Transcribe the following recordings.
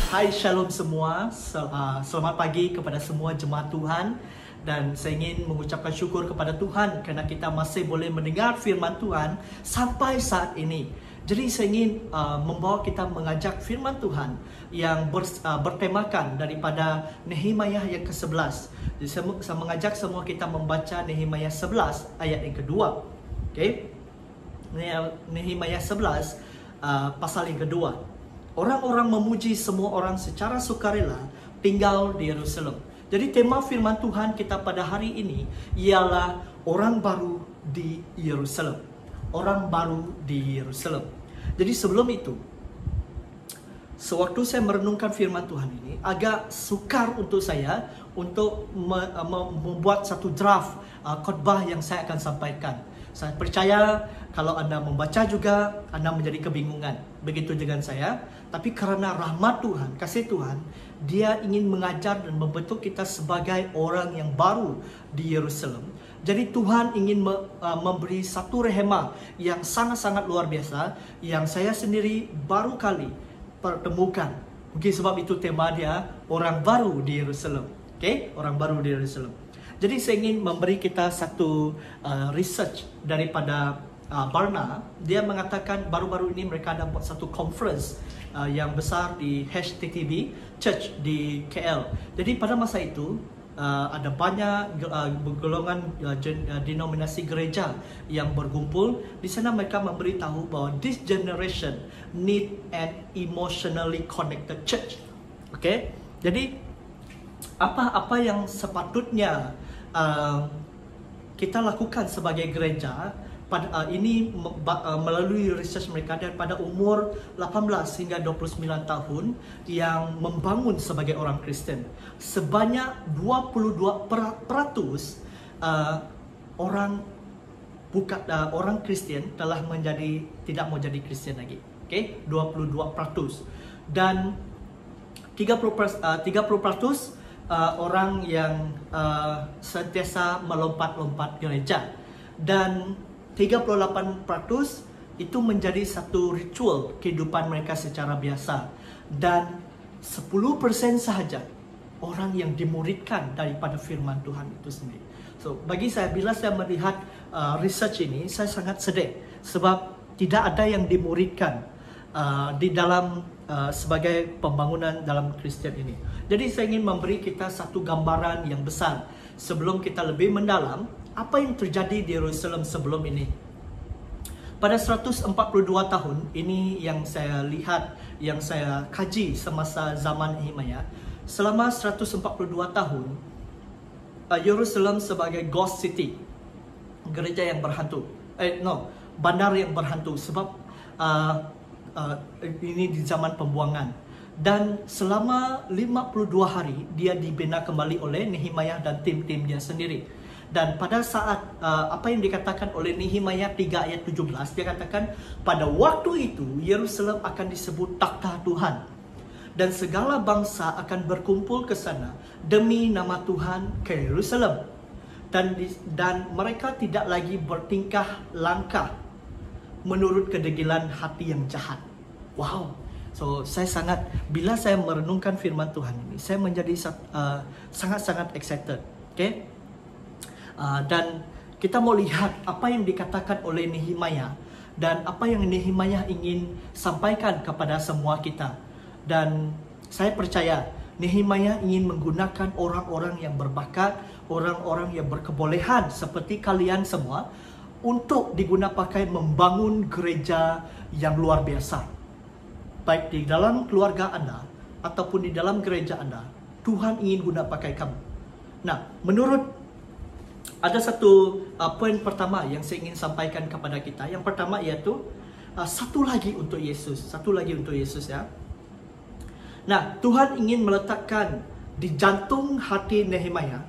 Hai Shalom semua, selamat pagi kepada semua jemaat Tuhan. Dan saya ingin mengucapkan syukur kepada Tuhan kerana kita masih boleh mendengar firman Tuhan sampai saat ini. Jadi saya ingin membawa kita mengajak firman Tuhan yang bertemakan daripada Nehemiah yang ke-11. Jadi saya mengajak semua kita membaca Nehemiah 11 ayat yang kedua. Okay? Nehemiah 11 pasal yang kedua. Orang-orang memuji semua orang secara sukarela tinggal di Yerusalem. Jadi tema firman Tuhan kita pada hari ini ialah orang baru di Yerusalem. Orang baru di Yerusalem. Jadi sebelum itu, sewaktu saya merenungkan firman Tuhan ini, agak sukar untuk saya untuk membuat satu draft khotbah yang saya akan sampaikan. Saya percaya kalau anda membaca juga, anda menjadi kebingungan. Begitu dengan saya. Tapi kerana rahmat Tuhan, kasih Tuhan, Dia ingin mengajar dan membentuk kita sebagai orang yang baru di Yerusalem. Jadi Tuhan ingin memberi satu rehema yang sangat-sangat luar biasa, yang saya sendiri baru kali pertemukan. Mungkin sebab itu tema dia, orang baru di Yerusalem. Okay? Orang baru di Yerusalem. Jadi saya ingin memberi kita satu research daripada Barna. Dia mengatakan baru-baru ini mereka ada buat satu conference yang besar di HTTB Church di KL. Jadi pada masa itu ada banyak golongan denominasi gereja yang berkumpul. Di sana mereka memberitahu bahwa this generation need an emotionally connected church. Okay? Jadi apa yang sepatutnya kita lakukan sebagai gereja ini melalui research mereka daripada umur 18 hingga 29 tahun yang membangun sebagai orang Kristen. Sebanyak 22% orang Kristen telah tidak mau jadi Kristen lagi. Okay? 22%. Dan 30% orang yang sentiasa melompat-lompat gereja. Dan 38% itu menjadi satu ritual kehidupan mereka secara biasa. Dan 10% sahaja orang yang dimuridkan daripada firman Tuhan itu sendiri. So, bagi saya, bila saya melihat research ini, saya sangat sedih. Sebab tidak ada yang dimuridkan di dalam sebagai pembangunan dalam Kristen ini. Jadi saya ingin memberi kita satu gambaran yang besar sebelum kita lebih mendalam apa yang terjadi di Yerusalem sebelum ini. Pada 142 tahun, ini yang saya lihat, yang saya kaji semasa zaman Nehemiah. Selama 142 tahun, Yerusalem sebagai ghost city, gereja yang berhantu. Bandar yang berhantu sebab ini di zaman pembuangan. Dan selama 52 hari, dia dibina kembali oleh Nehemiah dan tim-tim dia sendiri. Dan pada saat apa yang dikatakan oleh Nehemiah 3 ayat 17, dia katakan pada waktu itu Yerusalem akan disebut takhta Tuhan dan segala bangsa akan berkumpul ke sana demi nama Tuhan ke Yerusalem. Dan mereka tidak lagi bertingkah langkah menurut kedegilan hati yang jahat. Wow. So bila saya merenungkan firman Tuhan ini, saya menjadi sangat-sangat excited. Okay? Dan kita mau lihat apa yang dikatakan oleh Nehemiah dan apa yang Nehemiah ingin sampaikan kepada semua kita. Dan saya percaya Nehemiah ingin menggunakan orang-orang yang berbakat, orang-orang yang berkebolehan seperti kalian semua untuk digunapakai membangun gereja yang luar biasa. Baik di dalam keluarga anda ataupun di dalam gereja anda, Tuhan ingin guna pakai kamu. Nah, ada satu poin pertama yang saya ingin sampaikan kepada kita. Yang pertama iaitu satu lagi untuk Yesus. Satu lagi untuk Yesus ya. Nah, Tuhan ingin meletakkan di jantung hati Nehemiah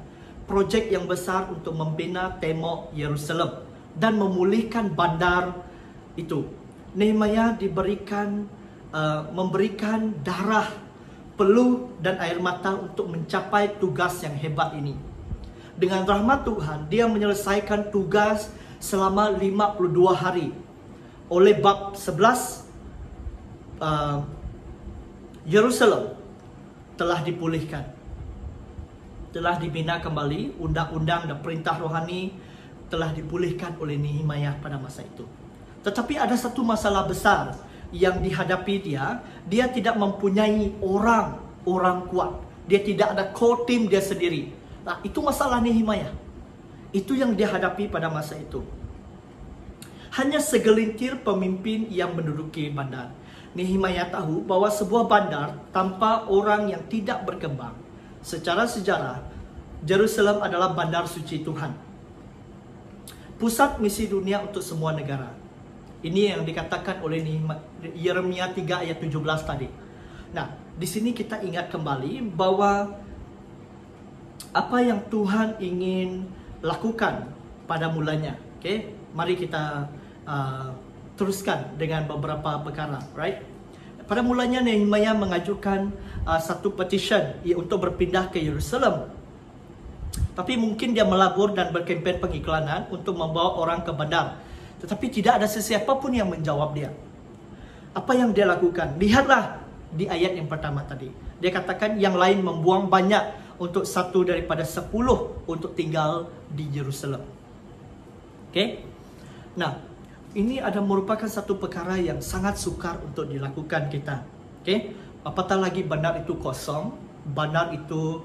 projek yang besar untuk membina tembok Yerusalem dan memulihkan bandar itu. Nehemiah memberikan darah, peluh dan air mata untuk mencapai tugas yang hebat ini. Dengan rahmat Tuhan, dia menyelesaikan tugas selama 52 hari. Oleh bab 11, Yerusalem telah dipulihkan. Telah dibina kembali, undang-undang dan perintah rohani telah dipulihkan oleh Nehemia pada masa itu. Tetapi ada satu masalah besar yang dihadapi dia tidak mempunyai orang kuat. Dia tidak ada core team dia sendiri. Nah, itu masalah Nehemia. Itu yang dia hadapi pada masa itu. Hanya segelintir pemimpin yang menduduki bandar. Nehemia tahu bahwa sebuah bandar tanpa orang yang tidak berkembang. Secara sejarah, Jerusalem adalah bandar suci Tuhan. Pusat misi dunia untuk semua negara. Ini yang dikatakan oleh Yeremia 3 ayat 17 tadi. Nah, di sini kita ingat kembali bahwa apa yang Tuhan ingin lakukan pada mulanya. Okay? Mari kita teruskan dengan beberapa perkara, right? Pada mulanya Nehemia mengajukan satu petition untuk berpindah ke Yerusalem. Tapi mungkin dia melabur dan berkempen pengiklanan untuk membawa orang ke bandar. Tetapi tidak ada sesiapa pun yang menjawab dia. Apa yang dia lakukan? Lihatlah di ayat yang pertama tadi. Dia katakan yang lain membuang banyak untuk 1 daripada 10 untuk tinggal di Yerusalem. Okay? Nah, ini ada merupakan satu perkara yang sangat sukar untuk dilakukan kita. Okay? Apatah lagi bandar itu kosong, bandar itu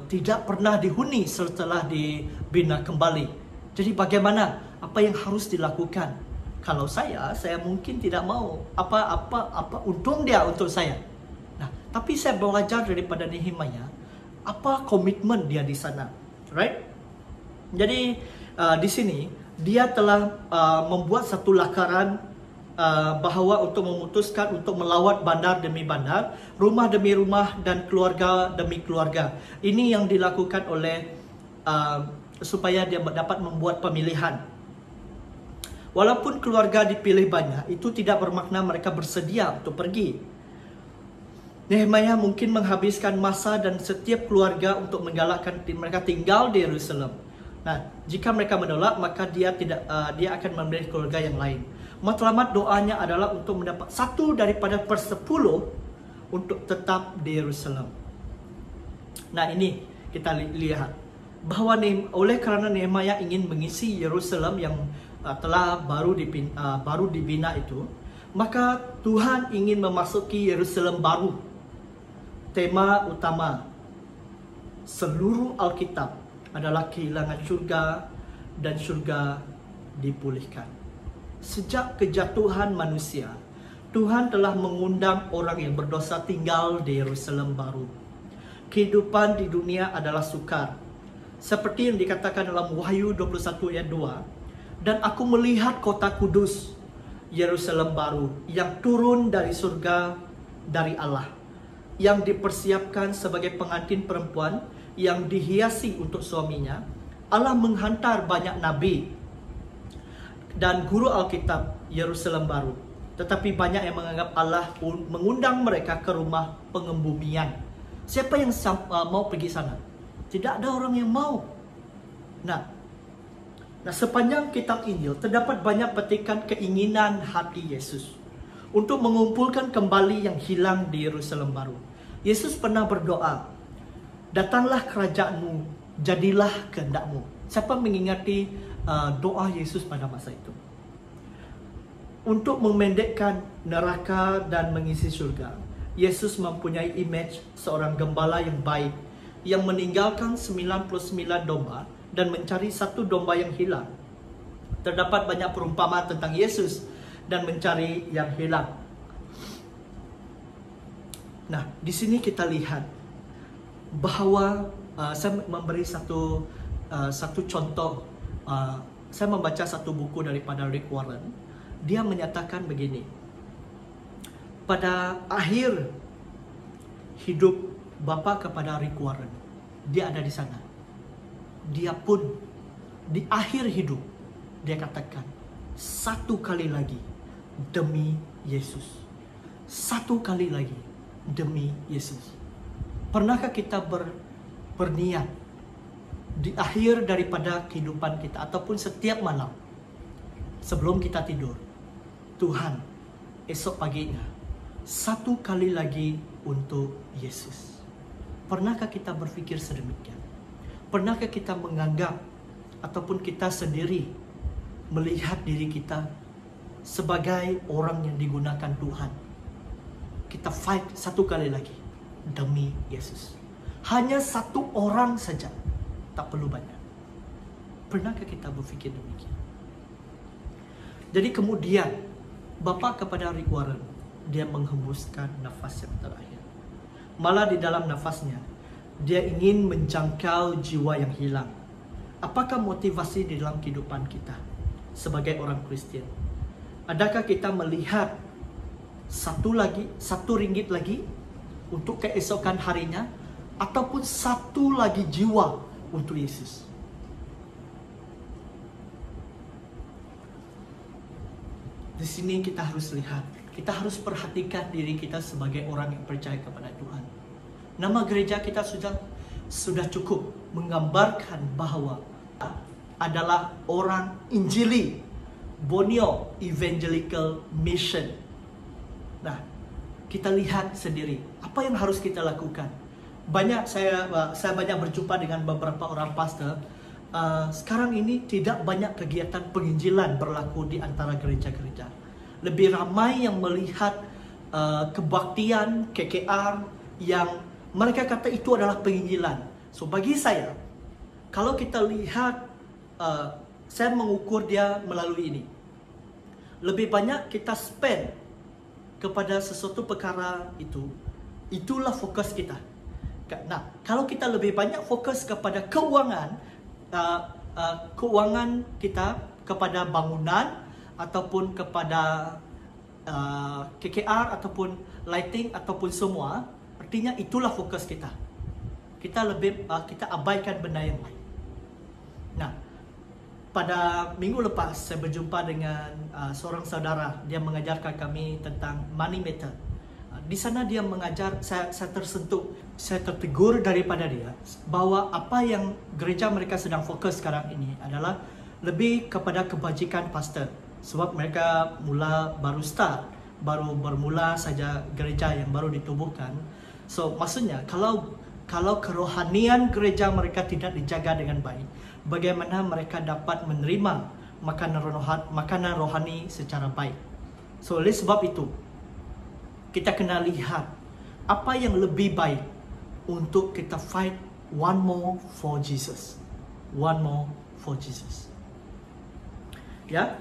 tidak pernah dihuni setelah dibina kembali. Jadi bagaimana? Apa yang harus dilakukan? Kalau saya mungkin tidak mau. Apa untung dia untuk saya? Nah, tapi saya belajar daripada Nehemia, apa komitmen dia di sana, right? Jadi di sini dia telah membuat satu lakaran bahawa untuk memutuskan untuk melawat bandar demi bandar, rumah demi rumah dan keluarga demi keluarga. Ini yang dilakukan oleh supaya dia dapat membuat pemilihan. Walaupun keluarga dipilih banyak, itu tidak bermakna mereka bersedia untuk pergi. Nehemia mungkin menghabiskan masa dan setiap keluarga untuk menggalakkan mereka tinggal di Yerusalem. Nah, jika mereka menolak, maka dia akan memilih keluarga yang lain. Matlamat doanya adalah untuk mendapat 1 daripada per 10 untuk tetap di Yerusalem. Nah, ini kita lihat bahawa oleh kerana Nehemia ingin mengisi Yerusalem yang telah baru dibina itu, maka Tuhan ingin memasuki Yerusalem baru. Tema utama seluruh Alkitab adalah kehilangan syurga dan syurga dipulihkan. Sejak kejatuhan manusia, Tuhan telah mengundang orang yang berdosa tinggal di Yerusalem baru. Kehidupan di dunia adalah sukar. Seperti yang dikatakan dalam Wahyu 21 ayat 2. Dan aku melihat kota kudus, Yerusalem baru, yang turun dari surga dari Allah, yang dipersiapkan sebagai pengantin perempuan yang dihiasi untuk suaminya. Allah menghantar banyak nabi dan guru Alkitab Yerusalem baru. Tetapi banyak yang menganggap Allah mengundang mereka ke rumah pengembumian. Siapa yang mau pergi sana? Tidak ada orang yang mau. Nah, sepanjang kitab Injil terdapat banyak petikan keinginan hati Yesus untuk mengumpulkan kembali yang hilang di Yerusalem baru. Yesus pernah berdoa, datanglah kerajaanmu, jadilah kehendakmu. Siapa mengingati doa Yesus pada masa itu? Untuk memendekkan neraka dan mengisi surga, Yesus mempunyai image seorang gembala yang baik, yang meninggalkan 99 domba dan mencari satu domba yang hilang. Terdapat banyak perumpamaan tentang Yesus dan mencari yang hilang. Nah, di sini kita lihat bahawa saya memberi satu contoh. Saya membaca satu buku daripada Rick Warren. Dia menyatakan begini. Pada akhir hidup bapa kepada Rick Warren, dia ada di sana. Dia pun di akhir hidup, dia katakan, 1 kali lagi demi Yesus. 1 kali lagi demi Yesus. Pernahkah kita berniat di akhir daripada kehidupan kita ataupun setiap malam sebelum kita tidur, Tuhan, esok paginya 1 kali lagi untuk Yesus. Pernahkah kita berfikir sedemikian? Pernahkah kita menganggap ataupun kita sendiri melihat diri kita sebagai orang yang digunakan Tuhan? Kita fight satu kali lagi demi Yesus. Hanya satu orang saja, tak perlu banyak. Pernahkah kita berfikir demikian? Jadi kemudian Bapa kepada Rick Warren, dia menghembuskan nafas yang terakhir. Malah di dalam nafasnya, dia ingin menjangkau jiwa yang hilang. Apakah motivasi di dalam kehidupan kita sebagai orang Kristian? Adakah kita melihat satu ringgit lagi untuk keesokan harinya, ataupun satu lagi jiwa untuk Yesus? Di sini kita harus lihat, kita harus perhatikan diri kita sebagai orang yang percaya kepada Tuhan. Nama gereja kita sudah cukup menggambarkan bahwa adalah orang Injili, Borneo Evangelical Mission. Nah, kita lihat sendiri apa yang harus kita lakukan. Saya banyak berjumpa dengan beberapa orang pastor. Sekarang ini tidak banyak kegiatan penginjilan berlaku di antara gereja-gereja. Lebih ramai yang melihat kebaktian KKR yang mereka kata itu adalah penginjilan. So bagi saya, kalau kita lihat, saya mengukur dia melalui ini. Lebih banyak kita spend kepada sesuatu perkara itu, itulah fokus kita. Nah, kalau kita lebih banyak fokus kepada keuangan kita, kepada bangunan ataupun kepada KKR ataupun lighting ataupun semua, artinya itulah fokus kita. Kita abaikan benda yang lain. Nah, pada minggu lepas saya berjumpa dengan seorang saudara. Dia mengajarkan kami tentang money matter. Di sana dia mengajar, saya tersentuh, saya tertegur daripada dia bahwa apa yang gereja mereka sedang fokus sekarang ini adalah lebih kepada kebajikan pastor. Sebab mereka baru bermula saja gereja yang baru ditubuhkan. So maksudnya kalau kerohanian gereja mereka tidak dijaga dengan baik, bagaimana mereka dapat menerima makanan rohani secara baik? So oleh sebab itu, kita kena lihat apa yang lebih baik untuk kita fight one more for Jesus. One more for Jesus. Ya,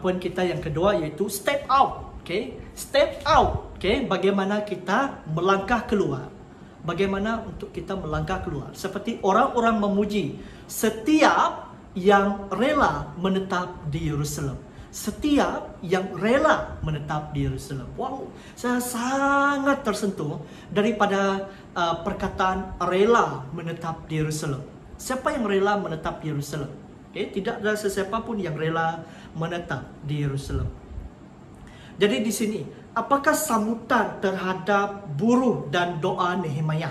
poin kita yang kedua yaitu step out. Okay, step out. Okay, bagaimana kita melangkah keluar? Bagaimana untuk kita melangkah keluar? Seperti orang-orang memuji setiap yang rela menetap di Yerusalem. Setiap yang rela menetap di Yerusalem. Wow, saya sangat tersentuh daripada perkataan rela menetap di Yerusalem. Siapa yang rela menetap di Yerusalem? Okay, tidak ada sesiapa pun yang rela menetap di Yerusalem. Jadi di sini, apakah sambutan terhadap buruh dan doa Nehemia?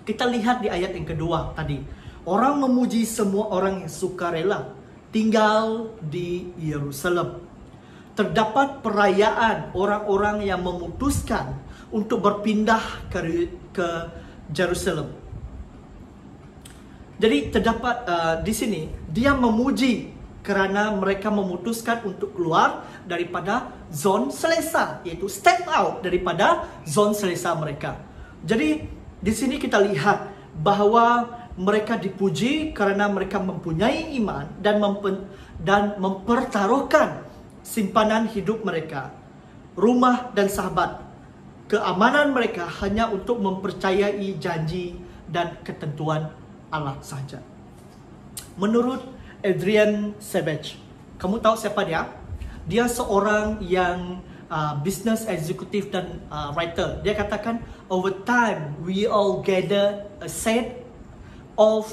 Kita lihat di ayat yang kedua tadi. Orang memuji semua orang yang sukarela tinggal di Yerusalem. Terdapat perayaan orang-orang yang memutuskan untuk berpindah ke Jerusalem. Jadi terdapat di sini dia memuji kerana mereka memutuskan untuk keluar daripada zon selesa, iaitu step out daripada zon selesa mereka. Jadi di sini kita lihat bahawa mereka dipuji kerana mereka mempunyai iman dan mempertaruhkan simpanan hidup mereka, rumah dan sahabat, keamanan mereka hanya untuk mempercayai janji dan ketentuan Allah sahaja. Menurut Adrian Savage, kamu tahu siapa dia? Dia seorang yang business executive dan writer. Dia katakan, over time we all gather a set of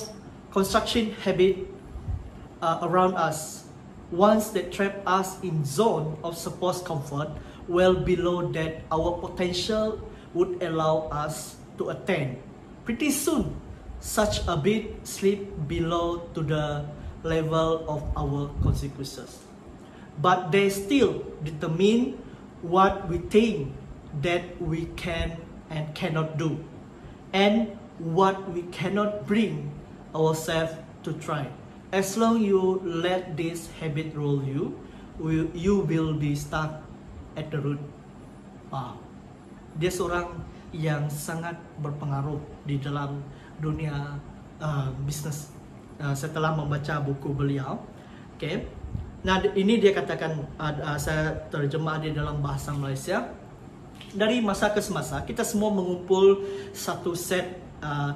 construction habit around us. Once that trap us in zone of supposed comfort, well below that our potential would allow us to attain. Pretty soon, such a bit slip below to the level of our consequences. But they still determine what we think that we can and cannot do. and what we cannot bring ourselves to try. As long you let this habit rule you, you will be stuck at the root. Dia seorang yang sangat berpengaruh di dalam dunia bisnes setelah membaca buku beliau. Okay. Nah, ini dia katakan, saya terjemah di dalam bahasa Malaysia. Dari masa ke semasa, kita semua mengumpul satu set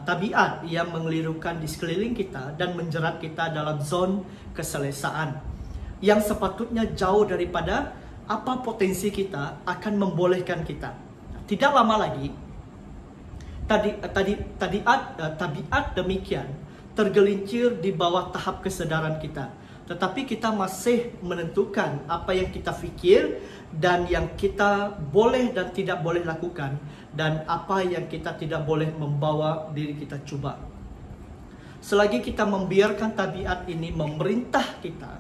tabiat yang mengelirukan di sekeliling kita dan menjerat kita dalam zon keselesaan yang sepatutnya jauh daripada apa potensi kita akan membolehkan kita. Tidak lama lagi, tabiat demikian tergelincir di bawah tahap kesedaran kita. Tetapi kita masih menentukan apa yang kita fikir dan yang kita boleh dan tidak boleh lakukan, dan apa yang kita tidak boleh membawa diri kita cuba. Selagi kita membiarkan tabiat ini memerintah kita,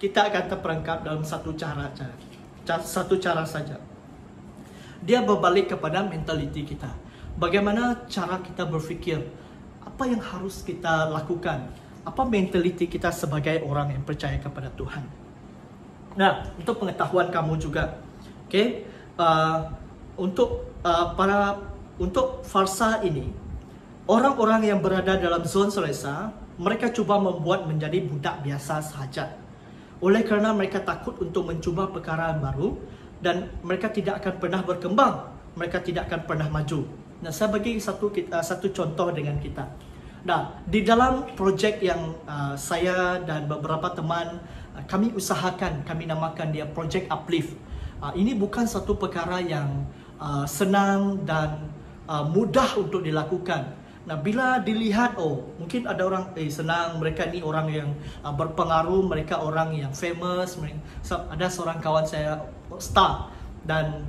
kita akan terperangkap dalam satu cara saja. Dia berbalik kepada mentaliti kita. Bagaimana cara kita berfikir? Apa yang harus kita lakukan? Apa mentaliti kita sebagai orang yang percaya kepada Tuhan? Nah, untuk pengetahuan kamu juga, okay? Untuk farsa ini, orang-orang yang berada dalam zon selesa, mereka cuba membuat menjadi budak biasa sahaja. Oleh kerana mereka takut untuk mencuba perkara baru, dan mereka tidak akan pernah berkembang, mereka tidak akan pernah maju. Nah, saya bagi satu contoh dengan kita. Nah, di dalam projek yang saya dan beberapa teman kami usahakan, kami namakan dia Project Uplift. Ini bukan satu perkara yang senang dan mudah untuk dilakukan. Nah, bila dilihat, mungkin ada orang senang, mereka ni orang yang berpengaruh, mereka orang yang famous. Ada seorang kawan saya star, dan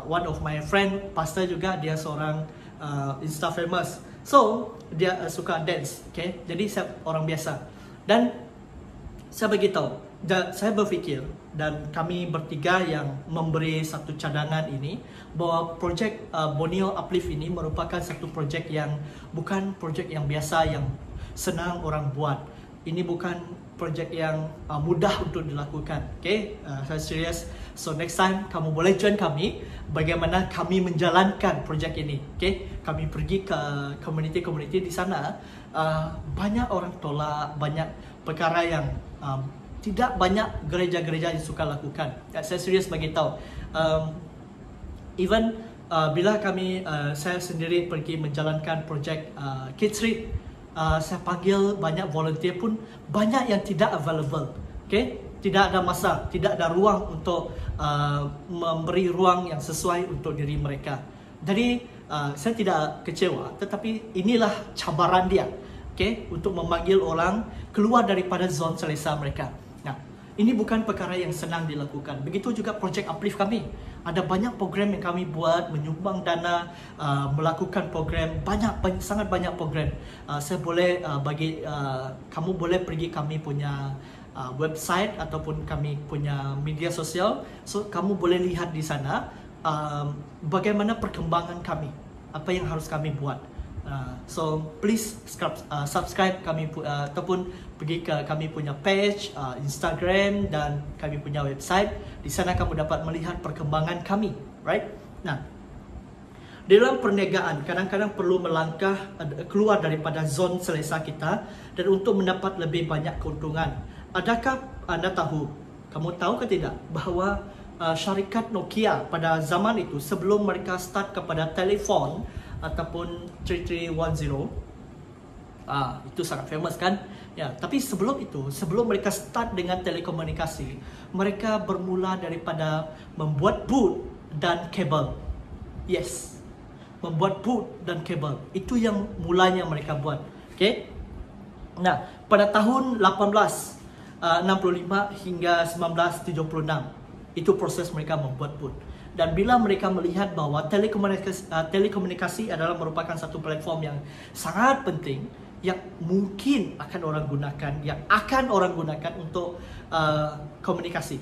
one of my friend pastor juga, dia seorang Insta famous. So dia suka dance, okay? Jadi saya orang biasa, dan saya beritahu, saya berfikir, dan kami bertiga yang memberi satu cadangan ini, bahawa projek Borneo Uplift ini merupakan satu projek yang bukan projek yang biasa yang senang orang buat. Ini bukan projek yang mudah untuk dilakukan. Okay? Saya serius. So next time kamu boleh join kami bagaimana kami menjalankan projek ini. Okay? Kami pergi ke community di sana. Banyak orang tolak, banyak perkara yang tidak banyak gereja-gereja yang suka lakukan. Saya serius bagi tahu. Even bila saya sendiri pergi menjalankan projek Kids Read, saya panggil banyak volunteer pun banyak yang tidak available. Okay? Tidak ada masa, tidak ada ruang untuk memberi ruang yang sesuai untuk diri mereka. Jadi saya tidak kecewa, tetapi inilah cabaran dia, okay? Untuk memanggil orang keluar daripada zon selesa mereka. Nah, ini bukan perkara yang senang dilakukan. Begitu juga Project Uplift kami. Ada banyak program yang kami buat, menyumbang dana, melakukan program, sangat banyak program. Saya boleh kamu boleh pergi kami punya website ataupun kami punya media sosial. So kamu boleh lihat di sana bagaimana perkembangan kami, apa yang harus kami buat. So please subscribe kami ataupun pergi ke kami punya page Instagram dan kami punya website. Di sana kamu dapat melihat perkembangan kami, right? Nah, dalam perniagaan kadang-kadang perlu melangkah keluar daripada zon selesa kita dan untuk mendapat lebih banyak keuntungan. Adakah anda tahu, kamu tahu ke tidak, bahawa syarikat Nokia pada zaman itu, sebelum mereka start kepada telefon ataupun 3310, itu sangat famous kan? Ya, tapi sebelum itu, sebelum mereka start dengan telekomunikasi, mereka bermula daripada membuat boot dan kabel. Yes, membuat boot dan kabel. Itu yang mulanya mereka buat. Okay? Nah, pada tahun 1865 hingga 1976, itu proses mereka membuat boot. Dan bila mereka melihat bahawa telekomunikasi adalah merupakan satu platform yang sangat penting, yang mungkin akan orang gunakan untuk komunikasi.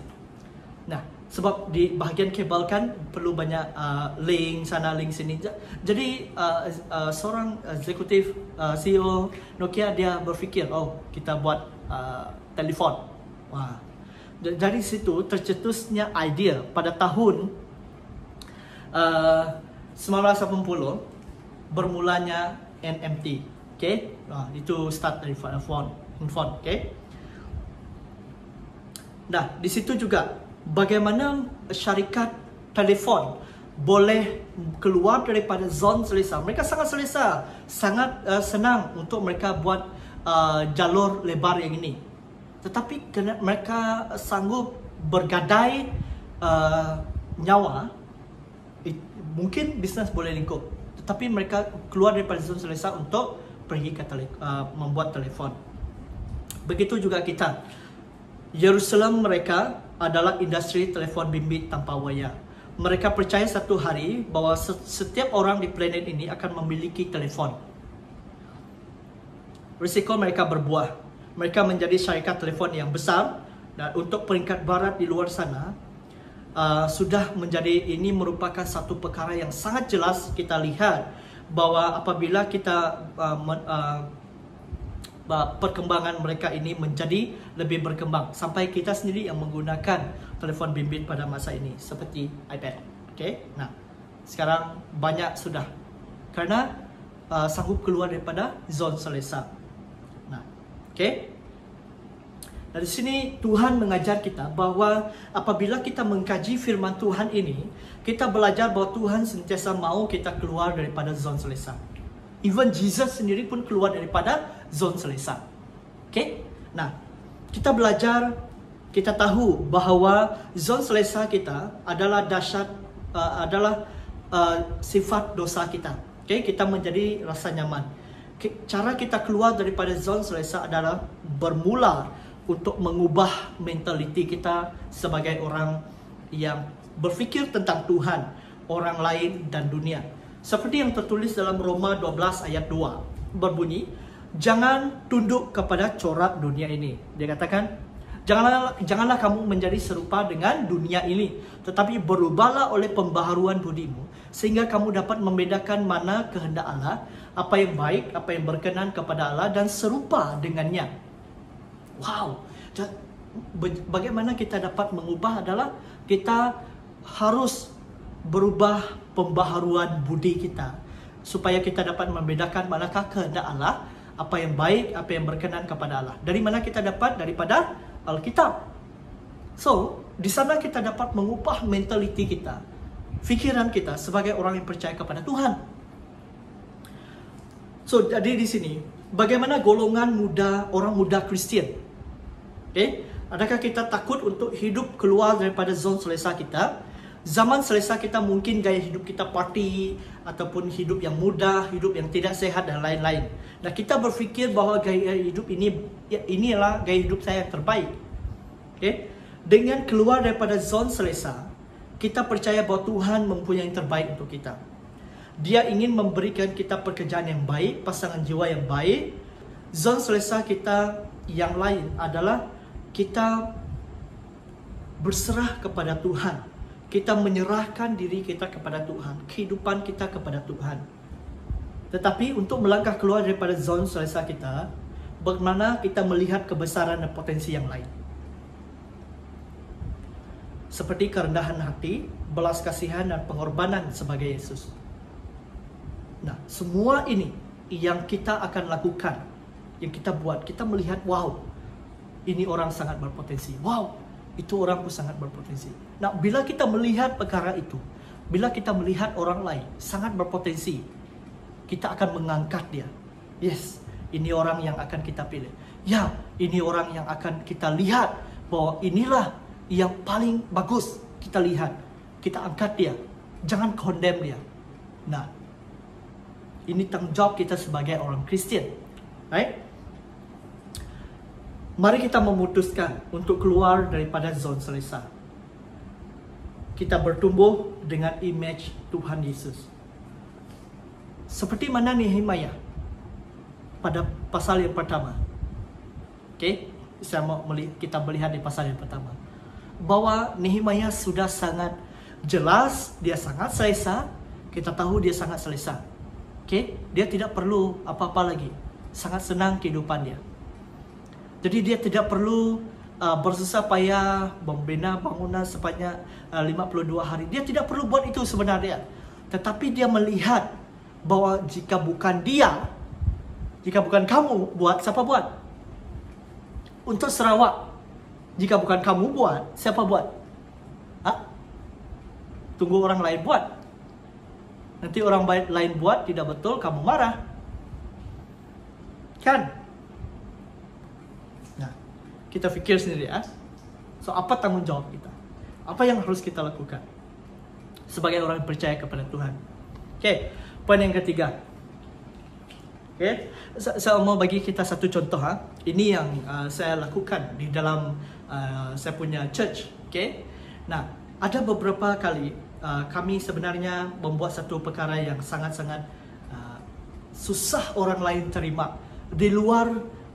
Nah, Sebab di bahagian kabel kan perlu banyak link sana link sini. Jadi seorang eksekutif CEO Nokia dia berfikir, oh kita buat telefon. Wah. Dari situ tercetusnya idea pada tahun 1980 bermulanya NMT. Okay? Itu start dari handphone. Okay? Nah, di situ juga bagaimana syarikat telefon boleh keluar daripada zon selesa. Mereka sangat selesa, sangat senang untuk mereka buat jalur lebar yang ini. Tetapi kerana mereka sanggup bergadai nyawa, mungkin bisnes boleh lingkup. Tetapi mereka keluar daripada zon selesa untuk pergi ke membuat telefon. Begitu juga kita. Yerusalem mereka adalah industri telefon bimbit tanpa wayar. Mereka percaya satu hari bahawa setiap orang di planet ini akan memiliki telefon. Risiko mereka berbuah. Mereka menjadi syarikat telefon yang besar, dan untuk peringkat barat di luar sana sudah menjadi, ini merupakan satu perkara yang sangat jelas kita lihat bahawa apabila kita perkembangan mereka ini menjadi lebih berkembang sampai kita sendiri yang menggunakan telefon bimbit pada masa ini seperti iPad. Okay? Nah, sekarang banyak sudah karena sanggup keluar daripada zon selesa. Nah, okay? Dari sini Tuhan mengajar kita bahawa apabila kita mengkaji firman Tuhan ini, kita belajar bahawa Tuhan sentiasa mahu kita keluar daripada zon selesa. Even Jesus sendiri pun keluar daripada zon selesa. Okay? Nah, kita belajar, kita tahu bahawa zon selesa kita adalah dahsyat, adalah sifat dosa kita. Okay? Kita menjadi rasa nyaman. Cara kita keluar daripada zon selesa adalah bermula untuk mengubah mentaliti kita sebagai orang yang berfikir tentang Tuhan, orang lain dan dunia. Seperti yang tertulis dalam Roma 12 ayat 2 berbunyi, jangan tunduk kepada corak dunia ini. Dia katakan, janganlah kamu menjadi serupa dengan dunia ini, tetapi berubahlah oleh pembaharuan budimu, sehingga kamu dapat membedakan mana kehendak Allah, apa yang baik, apa yang berkenan kepada Allah, dan serupa dengannya. Wow, bagaimana kita dapat mengubah adalah kita harus berubah pembaharuan budi kita supaya kita dapat membedakan manakah kehendak Allah, apa yang baik, apa yang berkenan kepada Allah. Dari mana kita dapat? Daripada Alkitab. So, di sana kita dapat mengubah mentaliti kita, fikiran kita sebagai orang yang percaya kepada Tuhan. So, jadi di sini bagaimana golongan muda, orang muda Kristian? Okay? Adakah kita takut untuk hidup keluar daripada zon selesa kita? Zaman selesa kita mungkin gaya hidup kita party, ataupun hidup yang mudah, hidup yang tidak sehat dan lain-lain. Nah, kita berfikir bahawa gaya hidup inilah gaya hidup saya yang terbaik. Okay? Dengan keluar daripada zon selesa, kita percaya bahawa Tuhan mempunyai yang terbaik untuk kita. Dia ingin memberikan kita pekerjaan yang baik, pasangan jiwa yang baik. Zon selesa kita yang lain adalah kita berserah kepada Tuhan. Kita menyerahkan diri kita kepada Tuhan, kehidupan kita kepada Tuhan. Tetapi untuk melangkah keluar daripada zon selesa kita, bagaimana kita melihat kebesaran dan potensi yang lain. Seperti kerendahan hati, belas kasihan dan pengorbanan sebagai Yesus. Nah, semua ini yang kita akan lakukan, yang kita buat, kita melihat, wow, ini orang sangat berpotensi. Wow, itu orang pun sangat berpotensi. Nah, bila kita melihat perkara itu, bila kita melihat orang lain sangat berpotensi, kita akan mengangkat dia. Yes, ini orang yang akan kita pilih. Ya, ini orang yang akan kita lihat bahwa inilah yang paling bagus. Kita lihat, kita angkat dia. Jangan condemn dia. Nah, ini tanggung jawab kita sebagai orang Kristian. Right? Mari kita memutuskan untuk keluar daripada zon selesa. Kita bertumbuh dengan image Tuhan Yesus. Seperti mana Nehemiah pada pasal yang pertama. Okay? Kita melihat di pasal yang pertama. bahwa Nehemia sudah sangat jelas, dia sangat selesa. Kita tahu dia sangat selesa. Okay? Dia tidak perlu apa-apa lagi. Sangat senang kehidupan dia. Jadi dia tidak perlu bersusah payah membina bangunan sepanjang 52 hari. Dia tidak perlu buat itu sebenarnya. Tetapi dia melihat bahwa jika bukan dia, jika bukan kamu buat, siapa buat? Untuk Sarawak, jika bukan kamu buat, siapa buat? Tunggu orang lain buat. Nanti orang lain buat tidak betul, kamu marah. Kan? Nah, kita fikir sendiri ya. So, apa tanggung jawab kita? Apa yang harus kita lakukan sebagai orang yang percaya kepada Tuhan? Oke, poin yang ketiga. Oke, saya mau bagi kita satu contoh. Ini yang saya lakukan di dalam saya punya church. Oke, nah ada beberapa kali kami sebenarnya membuat satu perkara yang sangat-sangat susah orang lain terima, di luar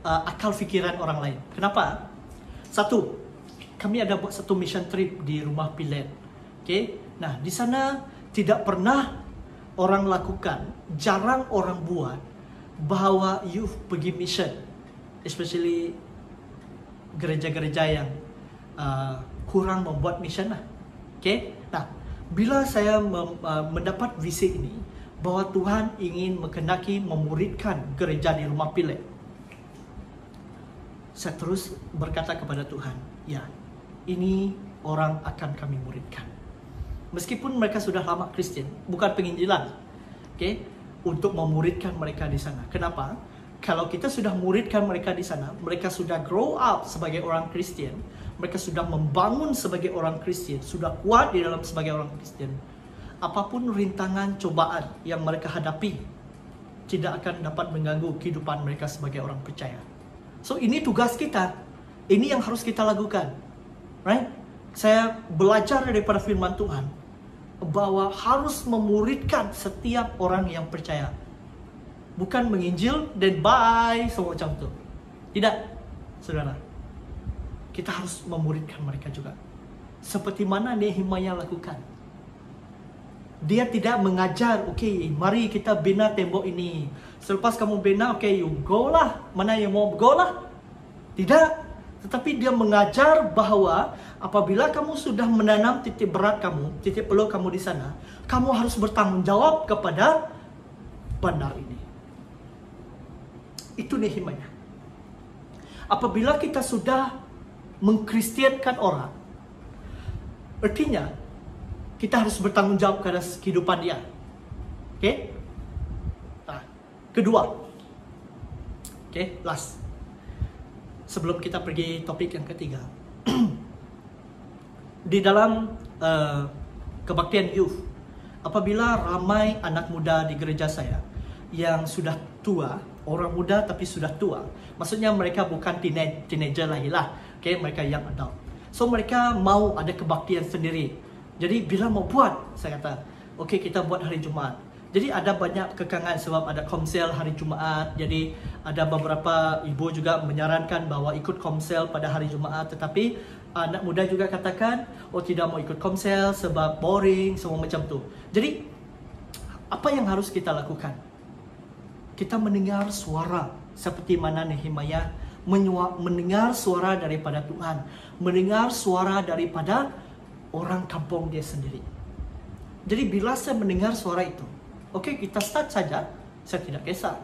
akal fikiran orang lain. Kenapa? Satu, kami ada buat satu mission trip di rumah Pilet. Okay? Nah, di sana tidak pernah orang lakukan, jarang orang buat bahawa youth pergi mission, especially gereja-gereja yang kurang membuat mission lah. Okay? Nah, bila saya mendapat visi ini, bahwa Tuhan ingin mengendaki memuridkan gereja di rumah Pilet, saya terus berkata kepada Tuhan, ya, ini orang akan kami muridkan. Meskipun mereka sudah lama Kristen, bukan penginjilan, okay, untuk memuridkan mereka di sana. Kenapa? Kalau kita sudah muridkan mereka di sana, mereka sudah grow up sebagai orang Kristen, mereka sudah membangun sebagai orang Kristen, sudah kuat di dalam sebagai orang Kristen. Apapun rintangan, cobaan yang mereka hadapi tidak akan dapat mengganggu kehidupan mereka sebagai orang percaya. So, ini tugas kita. Ini yang harus kita lakukan. Right? Saya belajar daripada firman Tuhan bahwa harus memuridkan setiap orang yang percaya. Bukan menginjil dan bye, semua macam itu. Tidak, saudara. Kita harus memuridkan mereka juga. Seperti mana Nehemia lakukan. Dia tidak mengajar, okay, mari kita bina tembok ini. Selepas kamu bina, okay, you go lah. Mana yang mau go lah. Tidak. Tetapi dia mengajar bahawa apabila kamu sudah menanam titik berat kamu, titik peluh kamu di sana, kamu harus bertanggung jawab kepada bandar ini. Itu Nehemia. Apabila kita sudah mengkristiankan orang, artinya kita harus bertanggung jawab kepada kehidupan dia. Okay? Nah, kedua. Okay, last. Sebelum kita pergi topik yang ketiga. Di dalam kebaktian youth, apabila ramai anak muda di gereja saya yang sudah tua, orang muda tapi sudah tua, maksudnya mereka bukan teenager lagi lah. Okay, mereka young adult. So mereka mau ada kebaktian sendiri. Jadi bila mau buat, saya kata, okay, kita buat hari Jumaat. Jadi ada banyak kekangan sebab ada komsel hari Jumaat. Jadi ada beberapa ibu juga menyarankan bahawa ikut komsel pada hari Jumaat. Tetapi anak muda juga katakan, oh tidak mau ikut komsel sebab boring, semua macam tu. Jadi apa yang harus kita lakukan? Kita mendengar suara seperti mana Nehemia mendengar suara daripada Tuhan, mendengar suara daripada orang kampung dia sendiri. Jadi bila saya mendengar suara itu, okay, kita start saja. Saya tidak kisah.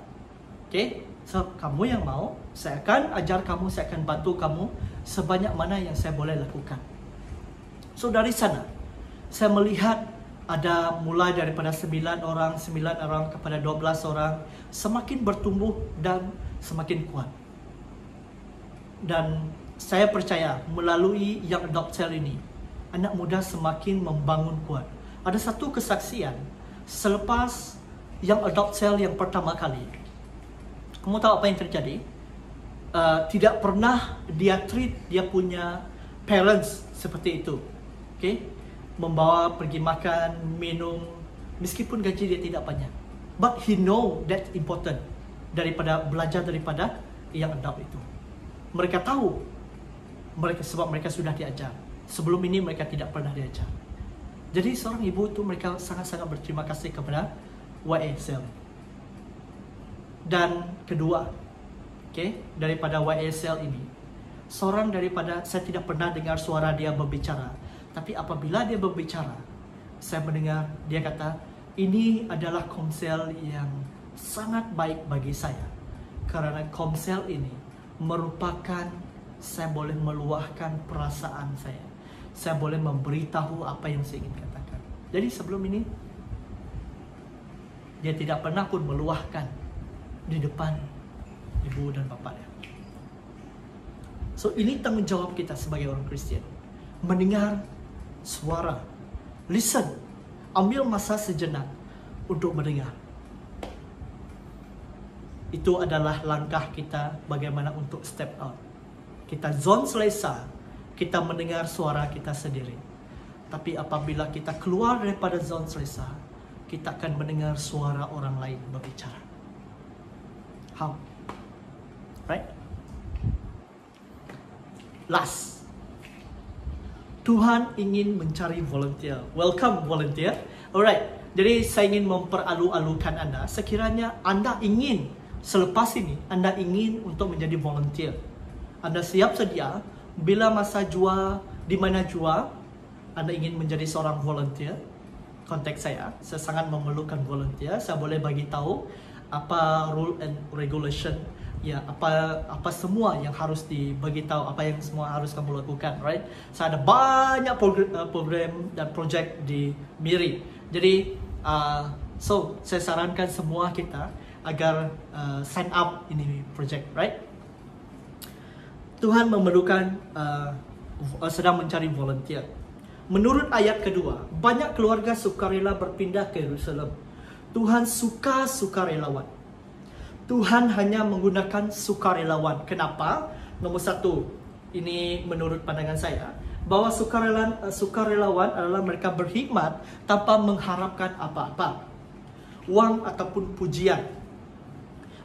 Okay, so kamu yang mau, saya akan ajar kamu, saya akan bantu kamu sebanyak mana yang saya boleh lakukan. So dari sana, saya melihat ada mulai daripada 9 orang kepada 12 orang, semakin bertumbuh dan semakin kuat. Dan saya percaya melalui yang adopt cell ini, anak muda semakin membangun kuat. Ada satu kesaksian selepas yang adopt cell yang pertama kali. Kamu tahu apa yang terjadi? Tidak pernah dia treat dia punya parents seperti itu. Okay? Membawa pergi makan, minum, meskipun gaji dia tidak banyak. But he know that's important daripada belajar daripada yang adopt itu. Mereka tahu, sebab mereka sudah diajar. Sebelum ini mereka tidak pernah diajar. Jadi seorang ibu itu mereka sangat-sangat berterima kasih kepada YSL. Dan kedua, daripada YSL ini, seorang daripada saya tidak pernah dengar suara dia berbicara, tapi apabila dia berbicara, saya mendengar dia kata, ini adalah komsel yang sangat baik bagi saya. Karena komsel ini merupakan saya boleh meluahkan perasaan saya. Saya boleh memberitahu apa yang saya ingin katakan. Jadi sebelum ini, dia tidak pernah pun meluahkan di depan ibu dan bapa dia. So ini tanggung jawab kita sebagai orang Kristian. Mendengar suara. Listen. Ambil masa sejenak untuk mendengar. Itu adalah langkah kita bagaimana untuk step out. Kita zone selesa, kita mendengar suara kita sendiri. Tapi apabila kita keluar daripada zone selesa, kita akan mendengar suara orang lain berbicara. How? Right? Last. Tuhan ingin mencari volunteer. Welcome volunteer. Alright. Jadi saya ingin memperalu-alukan Anda. Sekiranya Anda ingin selepas ini Anda ingin untuk menjadi volunteer. Anda siap sedia bila masa jua di mana jua Anda ingin menjadi seorang volunteer. Kontak saya sangat memerlukan volunteer. Saya boleh bagi tahu apa rule and regulation, ya, apa semua yang harus dibagi tahu, apa yang semua harus kamu lakukan, right? Saya ada banyak program dan projek di MIRI. Jadi saya sarankan semua kita agar sign up ini projek, right? Tuhan memerlukan sedang mencari volunteer. Menurut ayat kedua, banyak keluarga sukarela berpindah ke Yerusalem. Tuhan suka sukarelawan. Tuhan hanya menggunakan sukarelawan. Kenapa? Nomor satu, ini menurut pandangan saya, bahwa sukarelawan adalah mereka berkhidmat tanpa mengharapkan apa-apa, wang ataupun pujian.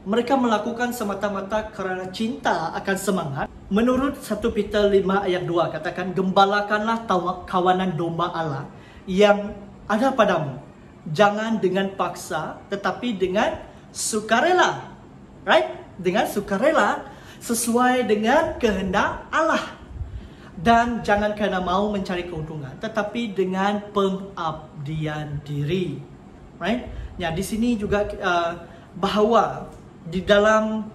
Mereka melakukan semata-mata kerana cinta akan semangat. Menurut 1 Peter 5 ayat 2 katakan, gembalakanlah kawanan domba Allah yang ada padamu. Jangan dengan paksa, tetapi dengan sukarela. Right? Dengan sukarela sesuai dengan kehendak Allah. Dan jangan kerana mau mencari keuntungan, tetapi dengan pengabdian diri. Right? Ya, di sini juga bahawa di dalam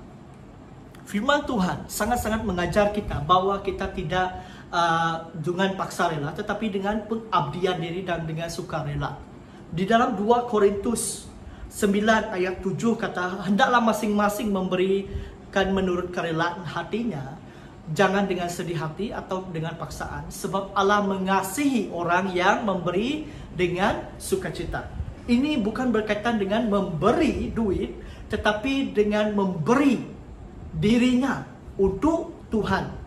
firman Tuhan sangat-sangat mengajar kita bahawa kita tidak dengan paksa rela, tetapi dengan pengabdian diri dan dengan sukarela. Di dalam 2 Korintus 9 ayat 7 kata, hendaklah masing-masing memberikan menurut kerelaan hatinya, jangan dengan sedih hati atau dengan paksaan, sebab Allah mengasihi orang yang memberi dengan sukacita. Ini bukan berkaitan dengan memberi duit, tetapi dengan memberi dirinya untuk Tuhan.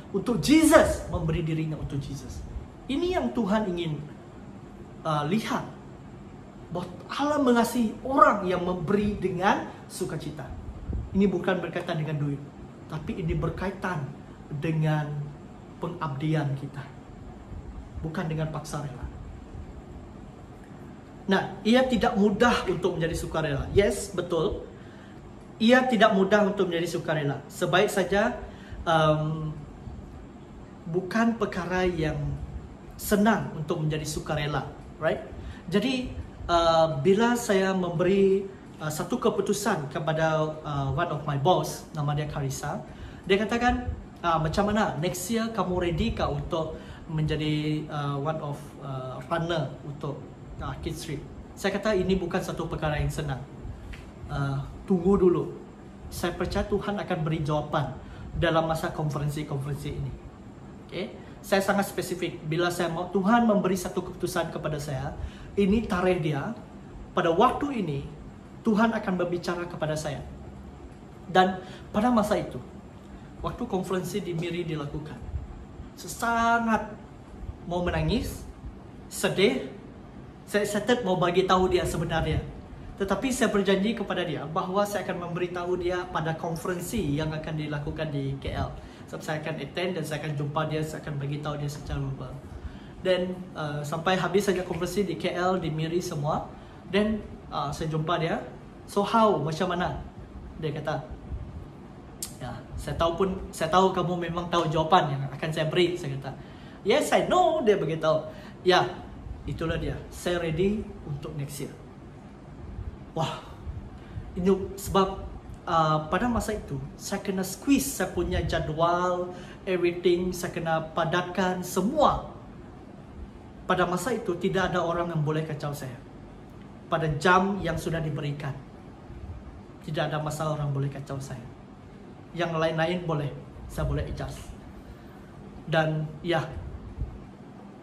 Untuk Jesus, memberi dirinya untuk Jesus. Ini yang Tuhan ingin lihat. Bahwa Allah mengasihi orang yang memberi dengan sukacita. Ini bukan berkaitan dengan duit, tapi ini berkaitan dengan pengabdian kita. Bukan dengan paksa rela. Nah, ia tidak mudah untuk menjadi sukarela. Yes, betul. Ia tidak mudah untuk menjadi sukarela. Sebaik saja bukan perkara yang senang untuk menjadi sukarela, right? Jadi bila saya memberi satu keputusan kepada one of my boss, nama dia Karisa, dia katakan macam mana next year kamu ready kah untuk menjadi one of runner untuk Kids Trip. Saya kata ini bukan satu perkara yang senang. Tunggu dulu. Saya percaya Tuhan akan beri jawapan dalam masa konferensi-konferensi ini. Saya sangat spesifik. Bila saya mau Tuhan memberi satu keputusan kepada saya, ini tarikh dia, pada waktu ini Tuhan akan berbicara kepada saya. Dan pada masa itu, waktu konferensi di MIRI dilakukan, saya sangat mau menangis, sedih. Saya excited mau bagi tahu dia sebenarnya. Tetapi saya berjanji kepada dia bahawa saya akan memberitahu dia pada konferensi yang akan dilakukan di KL. Sebab saya akan attend dan saya akan jumpa dia, saya akan bagi tahu dia secara verbal. Dan sampai habis saja konferensi di KL, di Miri semua. Dan saya jumpa dia. So how? Macam mana? Dia kata, ya, saya tahu kamu memang tahu jawapan yang akan saya beri. Saya kata, yes, I know. Dia beritahu, ya, itulah dia. Saya ready untuk next year. Wah, ini sebab pada masa itu saya kena squeeze saya punya jadual, everything saya kena padatkan semua. Pada masa itu tidak ada orang yang boleh kacau saya. Pada jam yang sudah diberikan, tidak ada masalah orang boleh kacau saya. Yang lain-lain boleh, saya boleh adjust. Dan ya,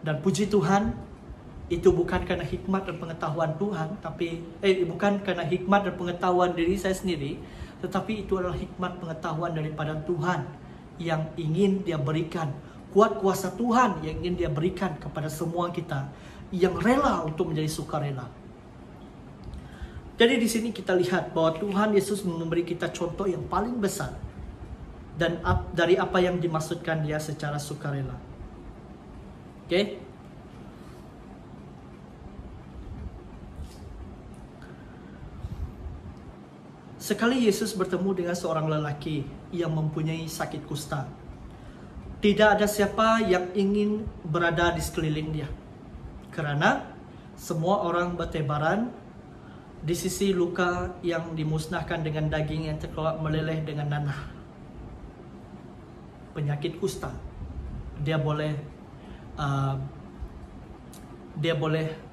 dan puji Tuhan, itu bukan karena hikmat dan pengetahuan Tuhan, tapi bukan karena hikmat dan pengetahuan diri saya sendiri, tetapi itu adalah hikmat pengetahuan daripada Tuhan yang ingin Dia berikan, kuat kuasa Tuhan yang ingin Dia berikan kepada semua kita yang rela untuk menjadi sukarela. Jadi di sini kita lihat bahwa Tuhan Yesus memberi kita contoh yang paling besar dan dari apa yang dimaksudkan Dia secara sukarela. Oke? Sekali Yesus bertemu dengan seorang lelaki yang mempunyai sakit kusta. Tidak ada siapa yang ingin berada di sekeliling dia. Karena semua orang bertebaran di sisi luka yang dimusnahkan dengan daging yang terkeluar meleleh dengan nanah. Penyakit kusta. Dia boleh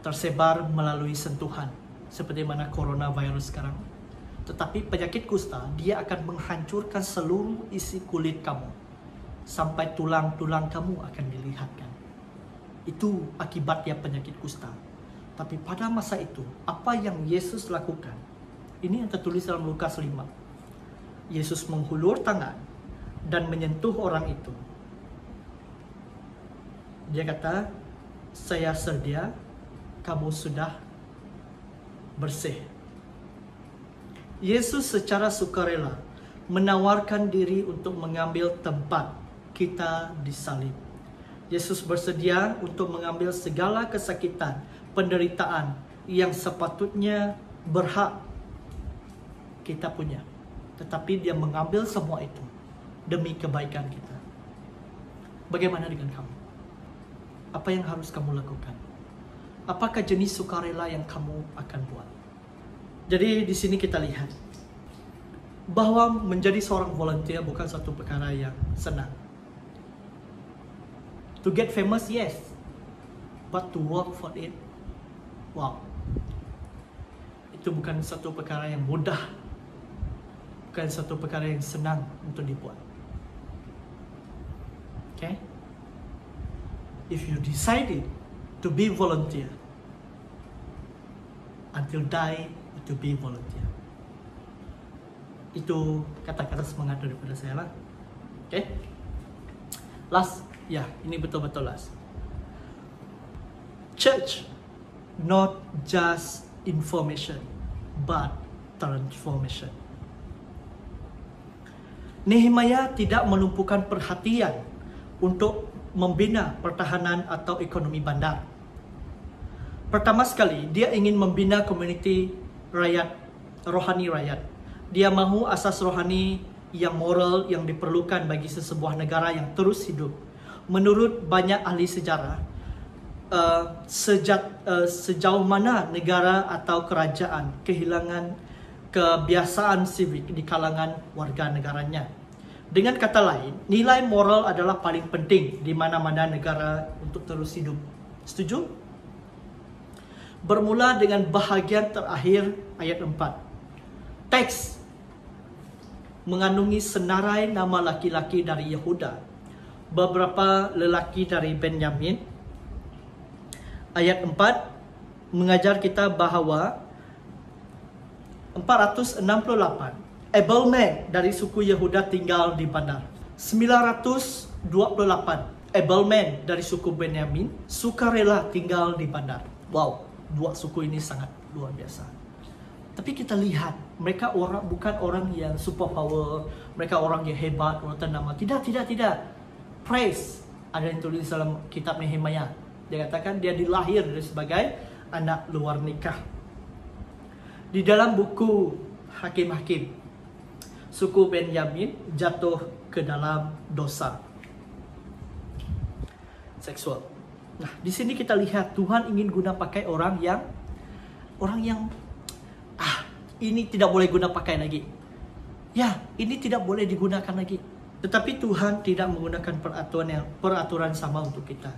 tersebar melalui sentuhan. Seperti mana coronavirus sekarang. Tetapi penyakit kusta, dia akan menghancurkan seluruh isi kulit kamu. Sampai tulang-tulang kamu akan dilihatkan. Itu akibatnya penyakit kusta. Tapi pada masa itu, apa yang Yesus lakukan? Ini yang tertulis dalam Lukas 5. Yesus menghulur tangan dan menyentuh orang itu. Dia kata, saya sedia, kamu sudah bersih. Yesus secara sukarela menawarkan diri untuk mengambil tempat kita disalib. Yesus bersedia untuk mengambil segala kesakitan, penderitaan yang sepatutnya berhak kita punya. Tetapi Dia mengambil semua itu demi kebaikan kita. Bagaimana dengan kamu? Apa yang harus kamu lakukan? Apakah jenis sukarela yang kamu akan buat? Jadi di sini kita lihat bahwa menjadi seorang volunteer bukan satu perkara yang senang. To get famous, yes. But to work for it, wow. Itu bukan satu perkara yang mudah. Bukan satu perkara yang senang untuk dibuat. Okay? If you decided to be volunteer, until die, to be volunteer. Itu kata-kata semangat daripada saya lah. Okay? Last, ya, ini betul-betul last. Church, not just information, but transformation. Nehemia tidak melumpuhkan perhatian untuk membina pertahanan atau ekonomi bandar. Pertama sekali, dia ingin membina komuniti rakyat, rohani rakyat. Dia mahu asas rohani yang moral yang diperlukan bagi sesebuah negara yang terus hidup. Menurut banyak ahli sejarah, sejauh mana negara atau kerajaan kehilangan kebiasaan sivik di kalangan warga negaranya. Dengan kata lain, nilai moral adalah paling penting di mana-mana negara untuk terus hidup. Setuju? Bermula dengan bahagian terakhir ayat 4. Teks mengandungi senarai nama laki-laki dari Yehuda, beberapa lelaki dari Benyamin. Ayat 4 mengajar kita bahawa 468 able men dari suku Yehuda tinggal di bandar. 928 able men dari suku Benyamin sukarela tinggal di bandar. Wow, dua suku ini sangat luar biasa. Tapi kita lihat, mereka bukan orang yang super power, mereka orang yang hebat, orang ternama. Tidak. Praise ada yang tulis dalam kitab Nehemia. Dia katakan dia dilahir sebagai anak luar nikah. Di dalam buku Hakim-Hakim, suku Benyamin jatuh ke dalam dosa seksual. Nah, di sini kita lihat Tuhan ingin guna pakai orang yang ini tidak boleh guna pakai lagi. Ya, ini tidak boleh digunakan lagi. Tetapi Tuhan tidak menggunakan peraturan sama untuk kita.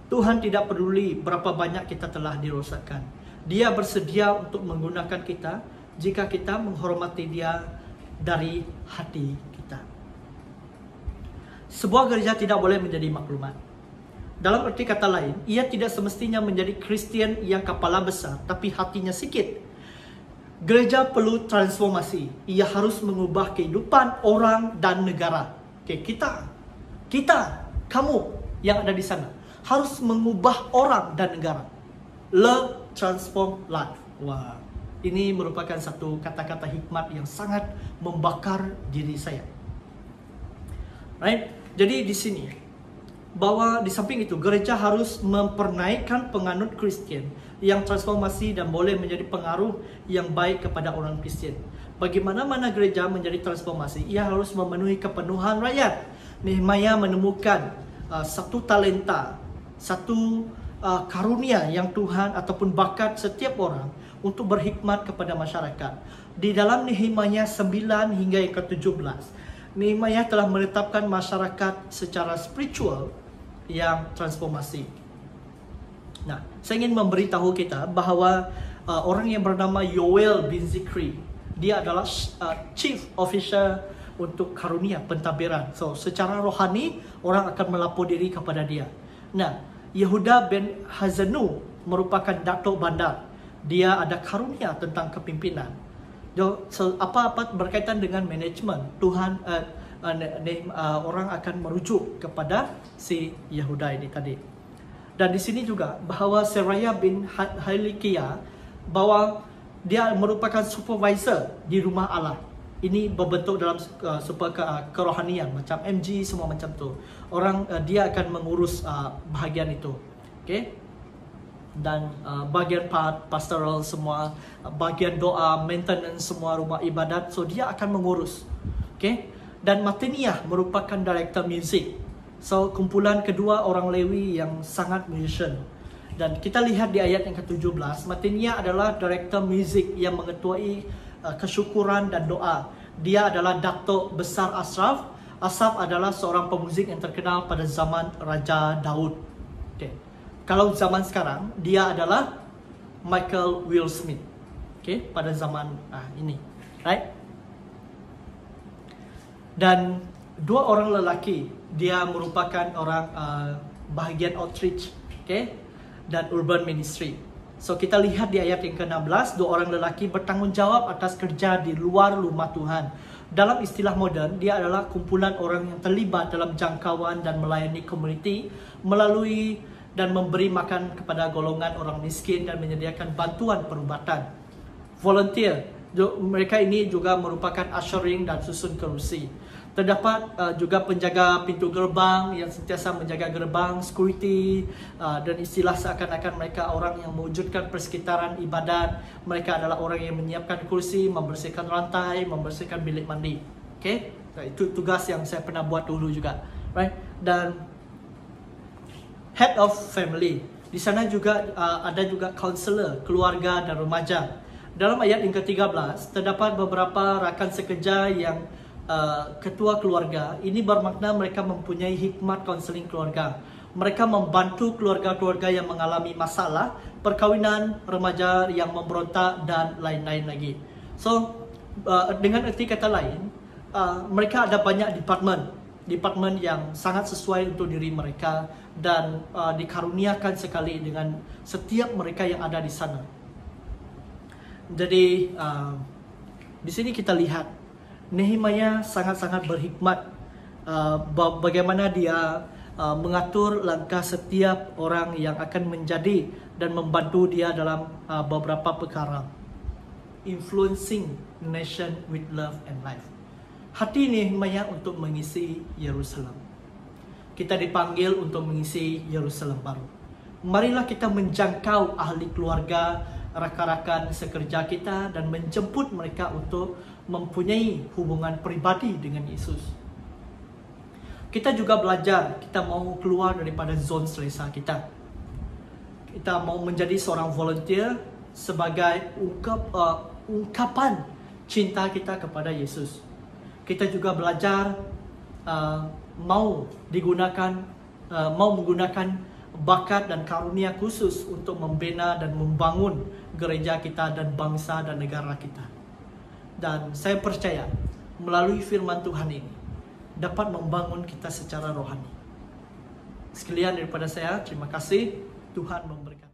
Tuhan tidak peduli berapa banyak kita telah dirosakkan. Dia bersedia untuk menggunakan kita jika kita menghormati Dia dari hati kita. Sebuah gereja tidak boleh menjadi maklumat. Dalam arti kata lain, ia tidak semestinya menjadi Kristian yang kepala besar tapi hatinya sikit. Gereja perlu transformasi. Ia harus mengubah kehidupan orang dan negara. Okay, kita, kamu yang ada di sana harus mengubah orang dan negara. Love transform life. Wah, ini merupakan satu kata-kata hikmat yang sangat membakar diri saya. Right? Jadi di sini bahwa di samping itu gereja harus mempernaikkan penganut Kristen yang transformasi dan boleh menjadi pengaruh yang baik kepada orang Kristen. Bagaimana mana gereja menjadi transformasi? Ia harus memenuhi kepenuhan rakyat. Nehemia menemukan satu talenta, satu karunia yang Tuhan ataupun bakat setiap orang untuk berhikmat kepada masyarakat. Di dalam Nehemia 9 hingga yang ke-17, Nehemia telah menetapkan masyarakat secara spiritual yang transformasi. Nah, saya ingin memberitahu kita bahawa orang yang bernama Yoel bin Zikri, dia adalah chief officer untuk karunia pentadbiran. So, secara rohani orang akan melapor diri kepada dia. Nah, Yehuda bin Hazanu merupakan Datuk Bandar. Dia ada karunia tentang kepimpinan. So, apa-apa berkaitan dengan manajemen, Tuhan orang akan merujuk kepada si Yehuda ini tadi. Dan di sini juga bahawa Seraya bin Hilikiah, bahwa dia merupakan supervisor di rumah Allah. Ini berbentuk dalam super kerohanian macam MG, semua macam tu. Orang dia akan mengurus bahagian itu. Okay? Dan bahagian pastoral semua, bahagian doa, maintenance semua rumah ibadat, so dia akan mengurus. Okay? Dan Mataniah merupakan director music. So kumpulan kedua orang Lewi yang sangat musician. Dan kita lihat di ayat yang ke-17, Mataniah adalah director music yang mengetuai kesyukuran dan doa. Dia adalah Datuk Besar Ashraf. Ashraf adalah seorang pemuzik yang terkenal pada zaman Raja Daud. Okay. Kalau zaman sekarang, dia adalah Michael Will Smith. Okay, pada zaman ini, right? Dan dua orang lelaki, dia merupakan orang bahagian outreach, okay, dan urban ministry. So kita lihat di ayat yang ke-16, dua orang lelaki bertanggung jawab atas kerja di luar rumah Tuhan. Dalam istilah moden, dia adalah kumpulan orang yang terlibat dalam jangkauan dan melayani komuniti melalui dan memberi makan kepada golongan orang miskin dan menyediakan bantuan perubatan. Volunteer, mereka ini juga merupakan ushering dan susun kerusi. Terdapat juga penjaga pintu gerbang yang sentiasa menjaga gerbang, security, dan istilah seakan-akan mereka orang yang mewujudkan persekitaran ibadat. Mereka adalah orang yang menyiapkan kursi, membersihkan rantai, membersihkan bilik mandi. Okay? Itu tugas yang saya pernah buat dulu juga. Right? Dan head of family. Di sana juga ada juga counselor, keluarga dan remaja. Dalam ayat yang ke-13, terdapat beberapa rakan sekerja yang ketua keluarga. Ini bermakna mereka mempunyai hikmat konseling keluarga. Mereka membantu keluarga-keluarga yang mengalami masalah, perkahwinan, remaja yang memberontak dan lain-lain lagi. So, dengan erti kata lain, mereka ada banyak department yang sangat sesuai untuk diri mereka dan dikaruniakan sekali dengan setiap mereka yang ada di sana. Jadi, di sini kita lihat Nehemia sangat-sangat berhikmat bagaimana dia mengatur langkah setiap orang yang akan menjadi dan membantu dia dalam beberapa perkara. influencing nation with love and life. Hati Nehemia untuk mengisi Yerusalem. Kita dipanggil untuk mengisi Yerusalem baru. Marilah kita menjangkau ahli keluarga, rakan-rakan sekerja kita dan menjemput mereka untuk mempunyai hubungan pribadi dengan Yesus. Kita juga belajar, kita mau keluar daripada zon selesa kita. Kita mau menjadi seorang volunteer sebagai ungkapan cinta kita kepada Yesus. Kita juga belajar mau menggunakan bakat dan karunia khusus untuk membina dan membangun gereja kita dan bangsa dan negara kita. Dan saya percaya melalui firman Tuhan ini dapat membangun kita secara rohani. Sekalian daripada saya, terima kasih. Tuhan memberkati.